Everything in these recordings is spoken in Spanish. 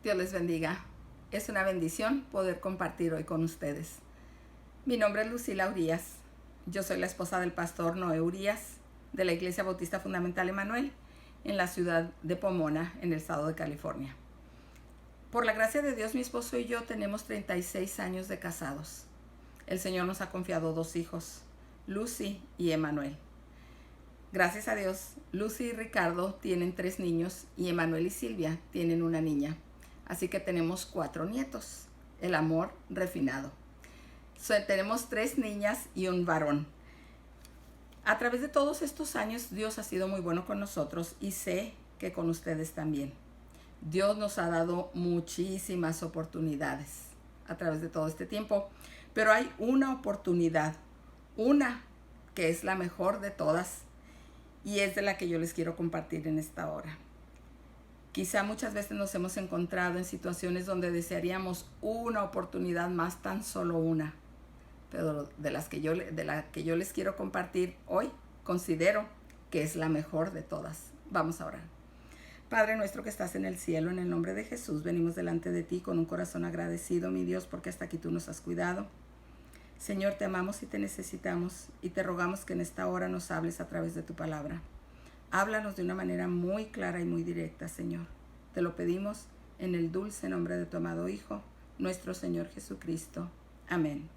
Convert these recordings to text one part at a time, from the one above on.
Dios les bendiga. Es una bendición poder compartir hoy con ustedes. Mi nombre es Lucila Urías. Yo soy la esposa del pastor Noé Urías de la Iglesia Bautista Fundamental Emanuel en la ciudad de Pomona, en el estado de California. Por la gracia de Dios, mi esposo y yo tenemos 36 años de casados. El Señor nos ha confiado 2 hijos, Lucy y Emanuel. Gracias a Dios, Lucy y Ricardo tienen 3 niños y Emanuel y Silvia tienen una niña. Así que tenemos 4 nietos, el amor refinado. Tenemos 3 niñas y un varón. A través de todos estos años, Dios ha sido muy bueno con nosotros y sé que con ustedes también. Dios nos ha dado muchísimas oportunidades a través de todo este tiempo, pero hay una oportunidad, una que es la mejor de todas y es de la que yo les quiero compartir en esta hora. Quizá muchas veces nos hemos encontrado en situaciones donde desearíamos una oportunidad más, tan solo una, pero de la que yo les quiero compartir hoy, considero que es la mejor de todas. Vamos a orar. Padre nuestro que estás en el cielo, en el nombre de Jesús, venimos delante de ti con un corazón agradecido, mi Dios, porque hasta aquí tú nos has cuidado. Señor, te amamos y te necesitamos y te rogamos que en esta hora nos hables a través de tu palabra. Háblanos de una manera muy clara y muy directa, Señor. Te lo pedimos en el dulce nombre de tu amado Hijo, nuestro Señor Jesucristo. Amén.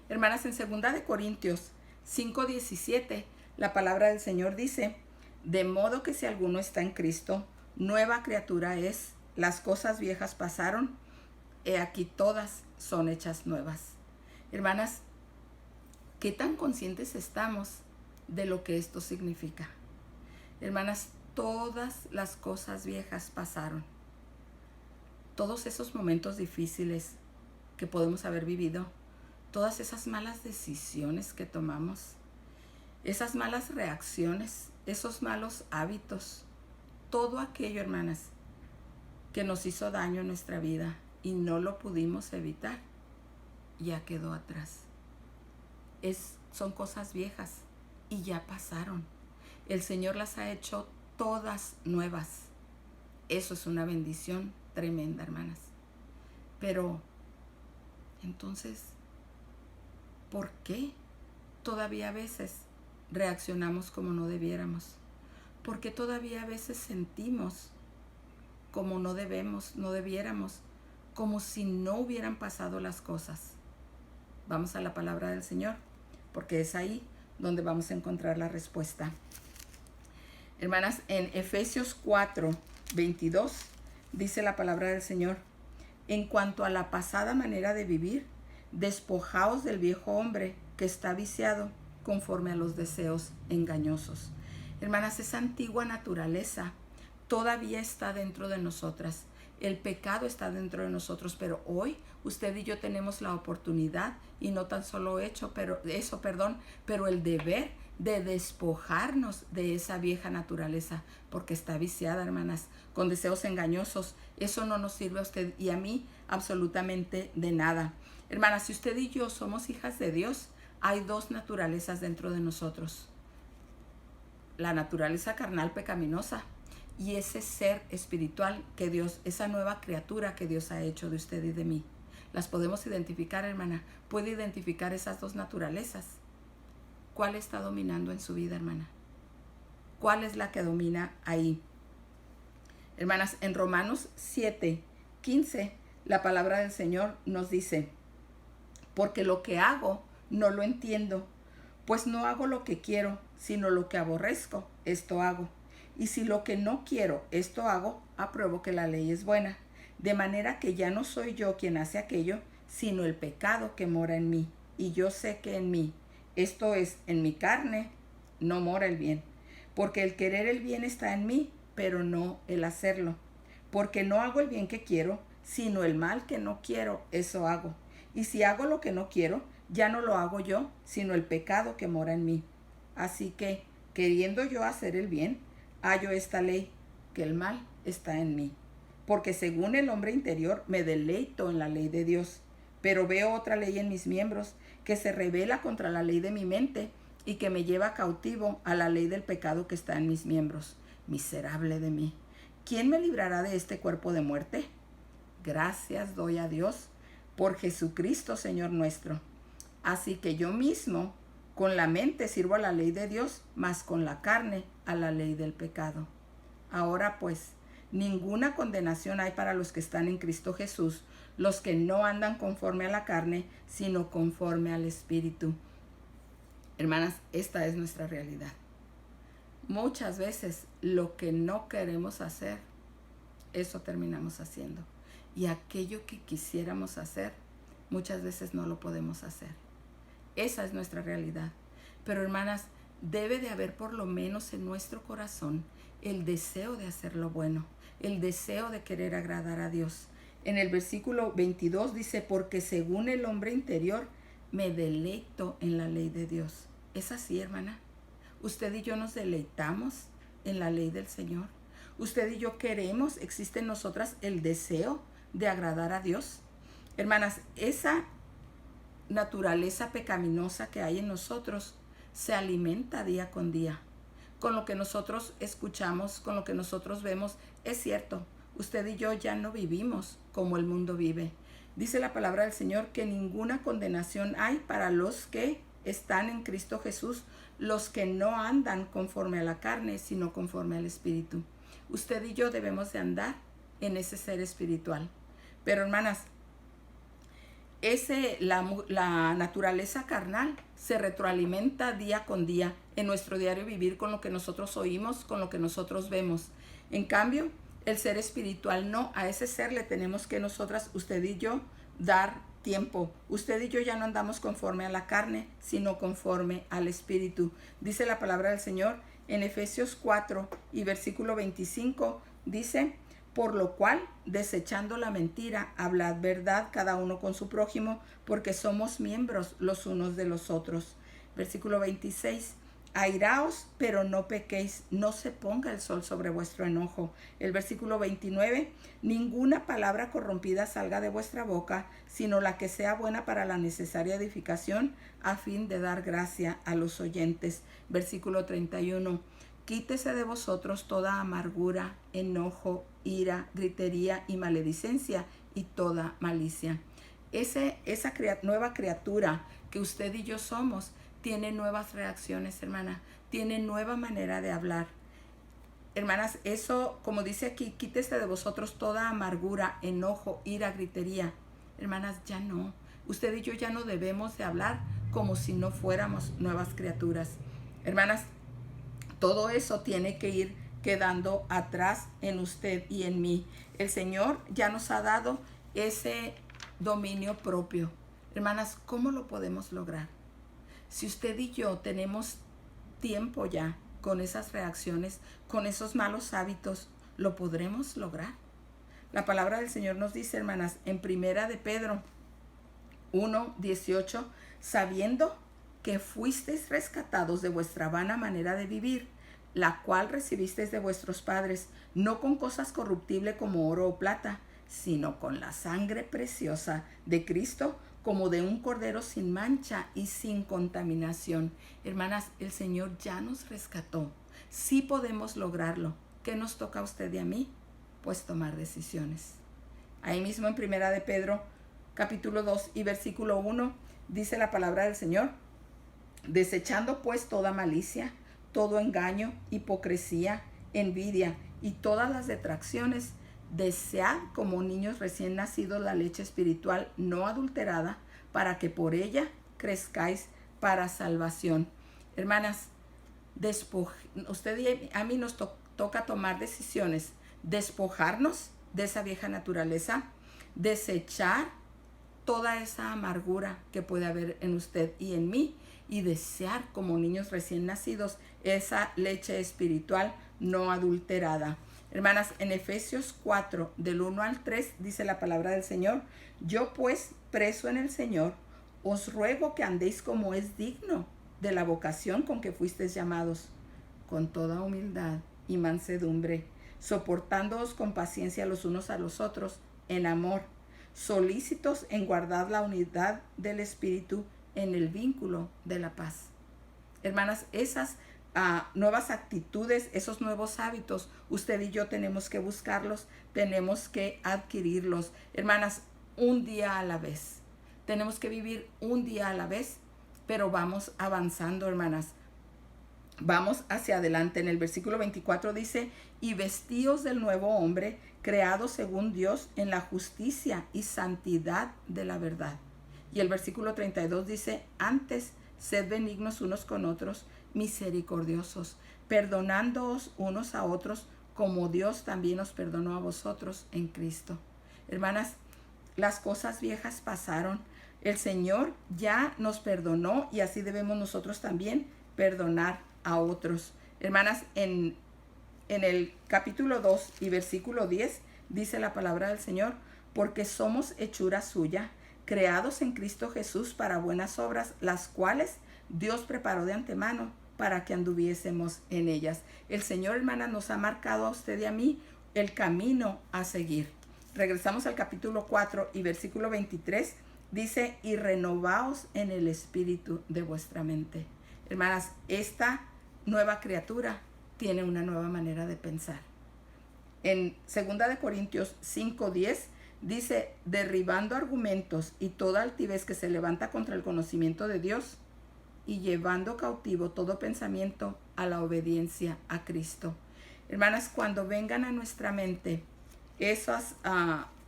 Hermanas, en 2 Corintios 5:17, la palabra del Señor dice: de modo que si alguno está en Cristo, nueva criatura es, las cosas viejas pasaron, he aquí todas son hechas nuevas. Hermanas, ¿qué tan conscientes estamos de lo que esto significa? Hermanas, todas las cosas viejas pasaron. Todos esos momentos difíciles que podemos haber vivido, todas esas malas decisiones que tomamos, esas malas reacciones, esos malos hábitos, todo aquello, hermanas, que nos hizo daño en nuestra vida y no lo pudimos evitar, ya quedó atrás. Son cosas viejas y ya pasaron. El Señor las ha hecho todas nuevas. Eso es una bendición tremenda, hermanas. Pero, entonces, ¿por qué todavía a veces reaccionamos como no debiéramos? ¿Por qué todavía a veces sentimos como no debiéramos, como si no hubieran pasado las cosas? Vamos a la palabra del Señor, porque es ahí donde vamos a encontrar la respuesta. Hermanas, en Efesios 4:22 dice la palabra del Señor: en cuanto a la pasada manera de vivir, despojaos del viejo hombre que está viciado conforme a los deseos engañosos. Hermanas, esa antigua naturaleza todavía está dentro de nosotras. El pecado está dentro de nosotros, pero hoy usted y yo tenemos la oportunidad, y no tan solo pero el deber de despojarnos de esa vieja naturaleza, porque está viciada, hermanas, con deseos engañosos. Eso no nos sirve a usted y a mí absolutamente de nada. Hermanas, si usted y yo somos hijas de Dios, hay 2 naturalezas dentro de nosotros: la naturaleza carnal pecaminosa y ese ser espiritual que Dios, esa nueva criatura que Dios ha hecho de usted y de mí. Las podemos identificar, hermana. ¿Puede identificar esas 2 naturalezas? ¿Cuál está dominando en su vida, hermana? ¿Cuál es la que domina ahí? Hermanas, en Romanos 7:15, la palabra del Señor nos dice: porque lo que hago no lo entiendo, pues no hago lo que quiero, sino lo que aborrezco, esto hago. Y si lo que no quiero, esto hago, apruebo que la ley es buena. De manera que ya no soy yo quien hace aquello, sino el pecado que mora en mí. Y yo sé que en mí, esto es, en mi carne, no mora el bien. Porque el querer el bien está en mí, pero no el hacerlo. Porque no hago el bien que quiero, sino el mal que no quiero, eso hago. Y si hago lo que no quiero, ya no lo hago yo, sino el pecado que mora en mí. Así que, queriendo yo hacer el bien, hallo esta ley, que el mal está en mí. Porque según el hombre interior me deleito en la ley de Dios, pero veo otra ley en mis miembros que se rebela contra la ley de mi mente y que me lleva cautivo a la ley del pecado que está en mis miembros. Miserable de mí, ¿quién me librará de este cuerpo de muerte? gracias doy a Dios por Jesucristo Señor nuestro. Así que yo mismo con la mente sirvo a la ley de Dios, mas con la carne a la ley del pecado. Ahora pues, ninguna condenación hay para los que están en Cristo Jesús, los que no andan conforme a la carne, sino conforme al Espíritu. Hermanas, esta es nuestra realidad. Muchas veces lo que no queremos hacer, eso terminamos haciendo. Y aquello que quisiéramos hacer, muchas veces no lo podemos hacer. Esa es nuestra realidad. Pero hermanas, debe de haber por lo menos en nuestro corazón el deseo de hacer lo bueno, el deseo de querer agradar a Dios. En el versículo 22 dice, porque según el hombre interior me deleito en la ley de Dios. ¿Es así, hermana? Usted y yo nos deleitamos en la ley del Señor. Usted y yo queremos, existe en nosotras el deseo de agradar a Dios. Hermanas, esa naturaleza pecaminosa que hay en nosotros se alimenta día con día. Con lo que nosotros escuchamos, con lo que nosotros vemos, es cierto, usted y yo ya no vivimos como el mundo vive. Dice la palabra del Señor que ninguna condenación hay para los que están en Cristo Jesús, los que no andan conforme a la carne, sino conforme al Espíritu. Usted y yo debemos de andar en ese ser espiritual. Pero hermanas, la naturaleza carnal se retroalimenta día con día en nuestro diario vivir con lo que nosotros oímos, con lo que nosotros vemos. En cambio, el ser espiritual no, a ese ser le tenemos que nosotras, usted y yo, dar tiempo. Usted y yo ya no andamos conforme a la carne, sino conforme al Espíritu. Dice la palabra del Señor en Efesios 4 y versículo 25, dice, por lo cual, desechando la mentira, hablad verdad cada uno con su prójimo, porque somos miembros los unos de los otros. Versículo 26, airaos, pero no pequéis, no se ponga el sol sobre vuestro enojo. El versículo 29, ninguna palabra corrompida salga de vuestra boca, sino la que sea buena para la necesaria edificación, a fin de dar gracia a los oyentes. Versículo 31, quítese de vosotros toda amargura, enojo, ira, gritería y maledicencia y toda malicia. Esa nueva criatura que usted y yo somos, tiene nuevas reacciones, hermana, tiene nueva manera de hablar. Hermanas, eso, como dice aquí, quítese de vosotros toda amargura, enojo, ira, gritería. Hermanas, ya no. Usted y yo ya no debemos de hablar como si no fuéramos nuevas criaturas. Hermanas, todo eso tiene que ir quedando atrás en usted y en mí. El Señor ya nos ha dado ese dominio propio. Hermanas, ¿cómo lo podemos lograr? Si usted y yo tenemos tiempo ya con esas reacciones, con esos malos hábitos, ¿lo podremos lograr? La palabra del Señor nos dice, hermanas, en Primera de Pedro 1:18, sabiendo que fuisteis rescatados de vuestra vana manera de vivir, la cual recibisteis de vuestros padres, no con cosas corruptibles como oro o plata, sino con la sangre preciosa de Cristo, como de un cordero sin mancha y sin contaminación. Hermanas, el Señor ya nos rescató. Sí podemos lograrlo. ¿Qué nos toca a usted y a mí? Pues tomar decisiones. Ahí mismo en Primera de Pedro, capítulo 2 y versículo 1, dice la palabra del Señor, desechando pues toda malicia, todo engaño, hipocresía, envidia y todas las detracciones, desead como niños recién nacidos la leche espiritual no adulterada, para que por ella crezcáis para salvación. Hermanas, usted y a mí nos toca tomar decisiones, despojarnos de esa vieja naturaleza, desechar toda esa amargura que puede haber en usted y en mí, y desear como niños recién nacidos esa leche espiritual no adulterada. Hermanas, en Efesios 4, del 1 al 3, dice la palabra del Señor, yo pues, preso en el Señor, os ruego que andéis como es digno de la vocación con que fuisteis llamados, con toda humildad y mansedumbre, soportándoos con paciencia los unos a los otros, en amor, solícitos en guardar la unidad del Espíritu en el vínculo de la paz. Hermanas, esas nuevas actitudes, esos nuevos hábitos, usted y yo tenemos que buscarlos, tenemos que adquirirlos. Hermanas, un día a la vez. Tenemos que vivir un día a la vez, pero vamos avanzando, hermanas. Vamos hacia adelante. En el versículo 24 dice, y vestíos del nuevo hombre, creado según Dios en la justicia y santidad de la verdad. Y el versículo 32 dice, antes sed benignos unos con otros, misericordiosos, perdonándoos unos a otros, como Dios también os perdonó a vosotros en Cristo. Hermanas, las cosas viejas pasaron. El Señor ya nos perdonó y así debemos nosotros también perdonar a otros. Hermanas, en el capítulo 2 y versículo 10 dice la palabra del Señor, porque somos hechura suya, creados en Cristo Jesús para buenas obras, las cuales Dios preparó de antemano para que anduviésemos en ellas. El Señor, hermanas, nos ha marcado a usted y a mí el camino a seguir. Regresamos al capítulo 4 y versículo 23, dice, y renovaos en el espíritu de vuestra mente. Hermanas, esta nueva criatura tiene una nueva manera de pensar. En 2 Corintios 5:10 dice, derribando argumentos y toda altivez que se levanta contra el conocimiento de Dios y llevando cautivo todo pensamiento a la obediencia a Cristo. Hermanas, cuando vengan a nuestra mente esas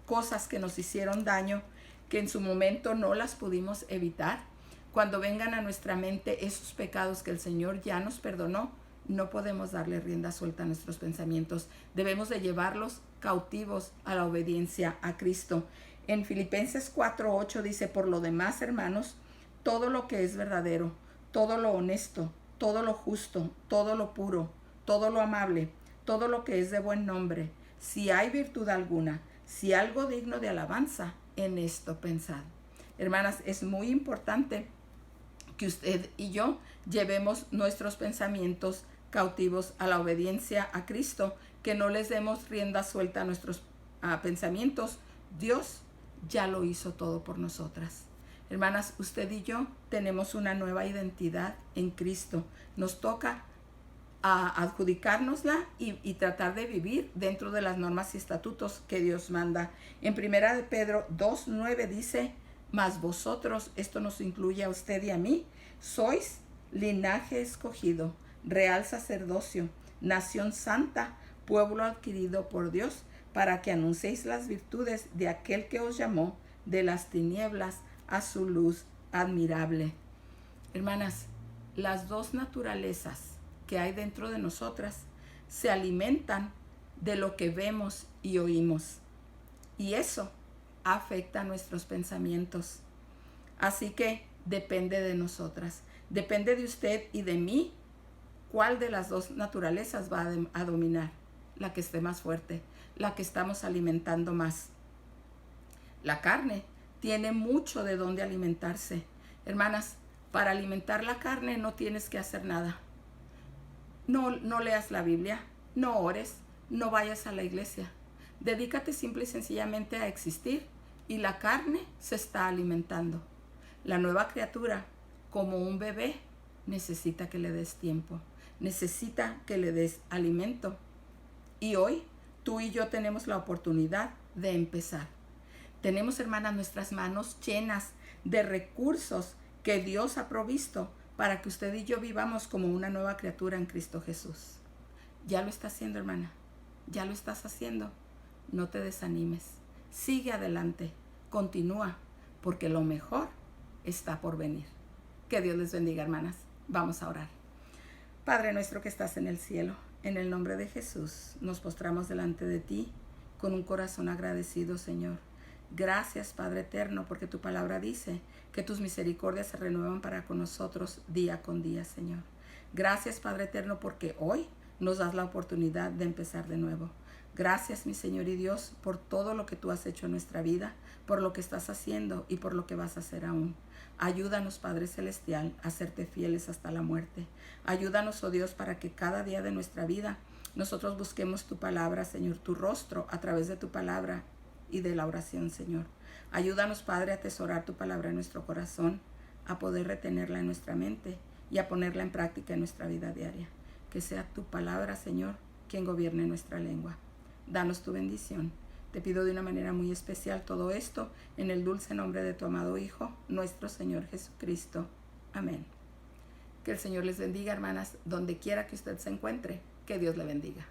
cosas que nos hicieron daño, que en su momento no las pudimos evitar, cuando vengan a nuestra mente esos pecados que el Señor ya nos perdonó, no podemos darle rienda suelta a nuestros pensamientos. Debemos de llevarlos cautivos a la obediencia a Cristo. En Filipenses 4:8 dice, por lo demás, hermanos, todo lo que es verdadero, todo lo honesto, todo lo justo, todo lo puro, todo lo amable, todo lo que es de buen nombre, si hay virtud alguna, si algo digno de alabanza, en esto pensad. Hermanas, es muy importante que usted y yo llevemos nuestros pensamientos cautivos a la obediencia a Cristo, que no les demos rienda suelta a nuestros pensamientos. Dios ya lo hizo todo por nosotras. Hermanas, usted y yo tenemos una nueva identidad en Cristo. Nos toca adjudicárnosla y tratar de vivir dentro de las normas y estatutos que Dios manda. En 1 de Pedro 2:9 dice, mas vosotros, esto nos incluye a usted y a mí, sois linaje escogido, real sacerdocio, nación santa, pueblo adquirido por Dios, para que anunciéis las virtudes de aquel que os llamó de las tinieblas a su luz admirable. Hermanas, las dos naturalezas que hay dentro de nosotras se alimentan de lo que vemos y oímos. Y eso afecta a nuestros pensamientos. Así que depende de nosotras. Depende de usted y de mí cuál de las dos naturalezas va a dominar. La que esté más fuerte, la que estamos alimentando más. La carne tiene mucho de dónde alimentarse. Hermanas, para alimentar la carne no tienes que hacer nada. No leas la Biblia, no ores, no vayas a la iglesia. Dedícate simple y sencillamente a existir y la carne se está alimentando. La nueva criatura, como un bebé, necesita que le des tiempo, necesita que le des alimento. Y hoy tú y yo tenemos la oportunidad de empezar. Tenemos, hermanas, nuestras manos llenas de recursos que Dios ha provisto para que usted y yo vivamos como una nueva criatura en Cristo Jesús. Ya lo está haciendo, hermana. Ya lo estás haciendo. No te desanimes. Sigue adelante. Continúa, porque lo mejor está por venir. Que Dios les bendiga, hermanas. Vamos a orar. Padre nuestro que estás en el cielo, en el nombre de Jesús, nos postramos delante de ti con un corazón agradecido, Señor. Gracias, Padre eterno, porque tu palabra dice que tus misericordias se renuevan para con nosotros día con día, Señor. Gracias, Padre eterno, porque hoy nos das la oportunidad de empezar de nuevo. Gracias, mi Señor y Dios, por todo lo que tú has hecho en nuestra vida, por lo que estás haciendo y por lo que vas a hacer aún. Ayúdanos, Padre Celestial, a serte fieles hasta la muerte. Ayúdanos, oh Dios, para que cada día de nuestra vida nosotros busquemos tu palabra, Señor, tu rostro a través de tu palabra y de la oración, Señor. Ayúdanos, Padre, a atesorar tu palabra en nuestro corazón, a poder retenerla en nuestra mente y a ponerla en práctica en nuestra vida diaria. Que sea tu palabra, Señor, quien gobierne nuestra lengua. Danos tu bendición. Te pido de una manera muy especial todo esto en el dulce nombre de tu amado Hijo, nuestro Señor Jesucristo. Amén. Que el Señor les bendiga, hermanas, donde quiera que usted se encuentre. Que Dios le bendiga.